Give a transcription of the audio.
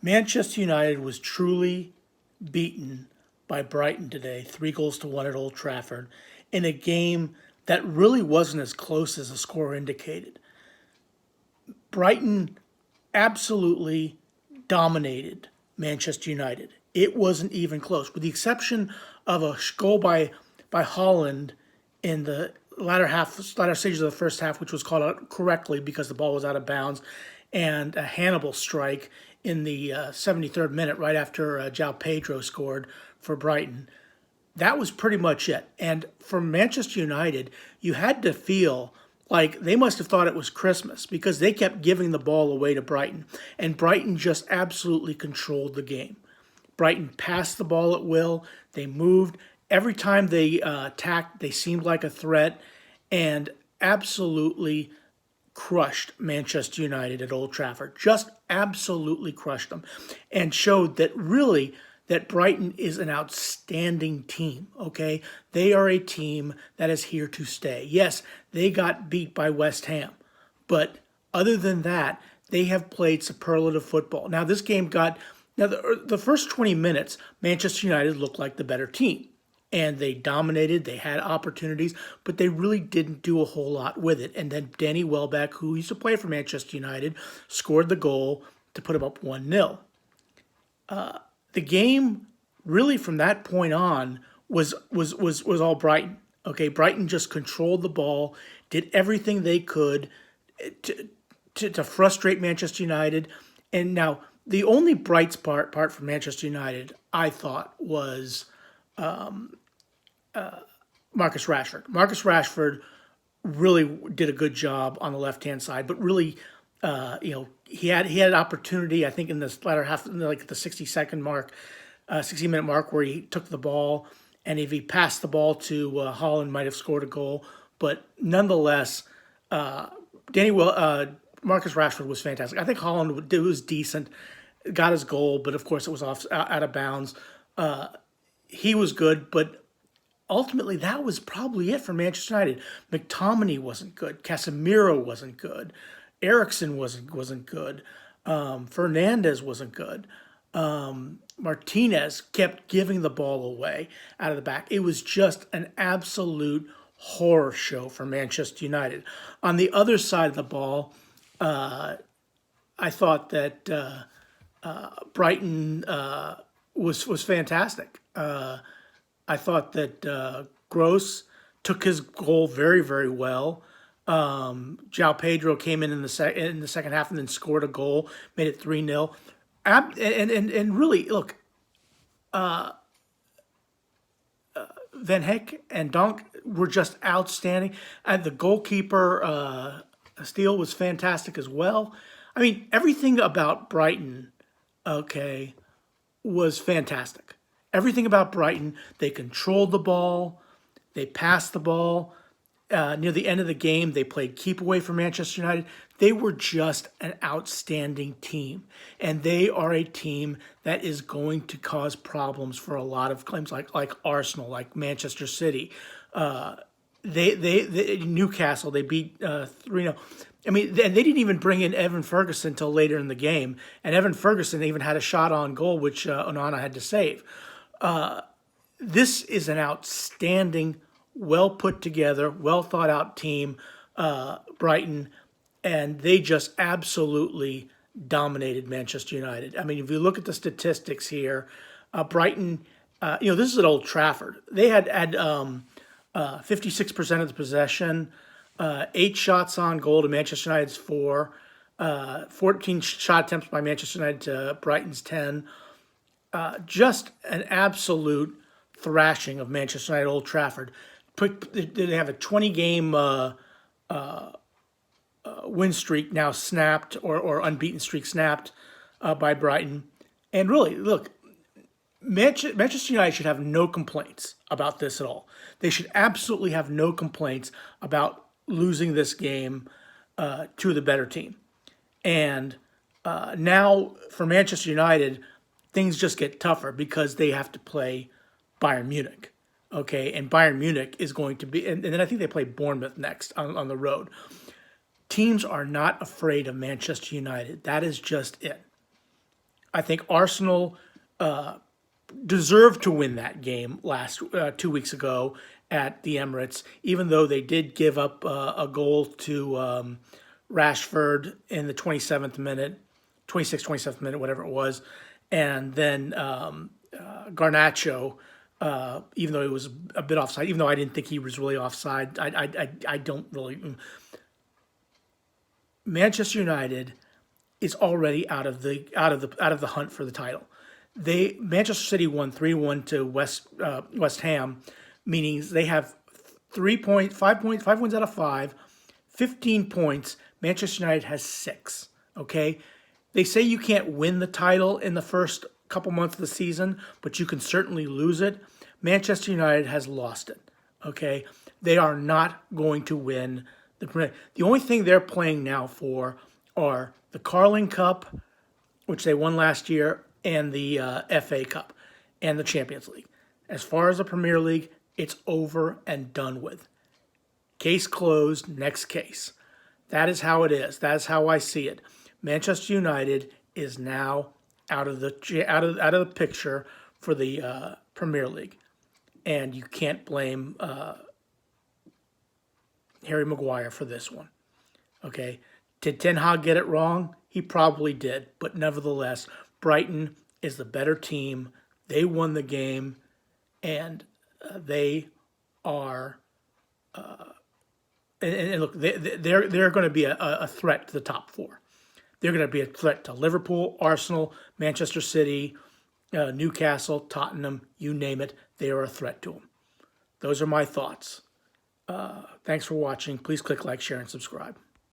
Manchester United was truly beaten by Brighton today, 3-1 at Old Trafford, in a game that really wasn't as close as the score indicated. Brighton absolutely dominated Manchester United. It wasn't even close, with the exception of a goal by Holland in the latter stages of the first half, which was called out correctly because the ball was out of bounds, and a Hannibal strike in the 73rd minute, right after João Pedro scored for Brighton. That was pretty much it. And for Manchester United, you had to feel like they must have thought it was Christmas because they kept giving the ball away to Brighton, and Brighton just absolutely controlled the game. Brighton passed the ball at will. They moved. Every time they attacked, they seemed like a threat and absolutely crushed Manchester United at Old Trafford. Just absolutely crushed them and showed that really that Brighton is an outstanding team, okay? They are a team that is here to stay. Yes, they got beat by West Ham, but other than that, they have played superlative football. Now, this game got, now the first 20 minutes, Manchester United looked like the better team. And they dominated, they had opportunities, but they really didn't do a whole lot with it. And then Danny Welbeck, who used to play for Manchester United, scored the goal to put them up 1-0. The game, really from that point on, was all Brighton. Okay, Brighton just controlled the ball, did everything they could to frustrate Manchester United. And now, the only bright part for Manchester United, I thought, was Marcus Rashford. Marcus Rashford really did a good job on the left-hand side, but really, he had an opportunity, I think, in this latter half, like the 60-minute mark, where he took the ball, and if he passed the ball to Holland, might have scored a goal. But nonetheless, Marcus Rashford was fantastic. I think Holland was decent, got his goal, but of course it was out of bounds. He was good, but ultimately, that was probably it for Manchester United. McTominay wasn't good. Casemiro wasn't good. Eriksen wasn't good. Fernandez wasn't good. Martinez kept giving the ball away out of the back. It was just an absolute horror show for Manchester United. On the other side of the ball, I thought that Brighton was fantastic. I thought that Gross took his goal very, very well. João Pedro came in the second half and then scored a goal, made it 3-0. And really, look, Van Heck and Donk were just outstanding. And the goalkeeper, Steele, was fantastic as well. I mean, everything about Brighton, okay, was fantastic. Everything about Brighton, they controlled the ball, they passed the ball. Near the end of the game, they played keep away for Manchester United. They were just an outstanding team. And they are a team that is going to cause problems for a lot of claims like Arsenal, like Manchester City. Newcastle, they beat 3-0. I mean, and they didn't even bring in Evan Ferguson until later in the game. And Evan Ferguson even had a shot on goal, which Onana had to save. This is an outstanding, well put together, well thought out team, Brighton, and they just absolutely dominated Manchester United. I mean, if you look at the statistics here, Brighton, this is at Old Trafford. They had 56% of the possession, 8 shots on goal to Manchester United's 4, 14 shot attempts by Manchester United to Brighton's 10. Just an absolute thrashing of Manchester United at Old Trafford. They have a 20-game win streak now snapped, or unbeaten streak snapped by Brighton. And really, look, Manchester United should have no complaints about this at all. They should absolutely have no complaints about losing this game to the better team. And now for Manchester United, things just get tougher because they have to play Bayern Munich. Okay, and Bayern Munich is going to be, and then I think they play Bournemouth next on the road. Teams are not afraid of Manchester United. That is just it. I think Arsenal deserved to win that game 2 weeks ago at the Emirates, even though they did give up a goal to Rashford in the 27th minute, 26th, 27th minute, whatever it was. And then Garnacho, even though it was a bit offside, even though I didn't think he was really offside, I don't really. Manchester United is already out of the hunt for the title. Manchester City won 3-1 to West Ham, meaning they have 5 points out of 5, 15 points. Manchester United has 6. Okay, they say you can't win the title in the first couple months of the season, but you can certainly lose it. Manchester United has lost it. Okay, they are not going to win the Premier League. The only thing they're playing now for are the Carling Cup, which they won last year, and the FA Cup and the Champions League. As far as the Premier League, it's over and done with. Case closed, next case. That is how it is. That is how I see it. Manchester United is now out of the picture for the Premier League, and you can't blame Harry Maguire for this one. Okay, did Ten Hag get it wrong? He probably did, but nevertheless, Brighton is the better team. They won the game, and they are. And look, they're going to be a threat to the top 4. They're going to be a threat to Liverpool, Arsenal, Manchester City, Newcastle, Tottenham, you name it. They are a threat to them. Those are my thoughts. Thanks for watching. Please click like, share, and subscribe.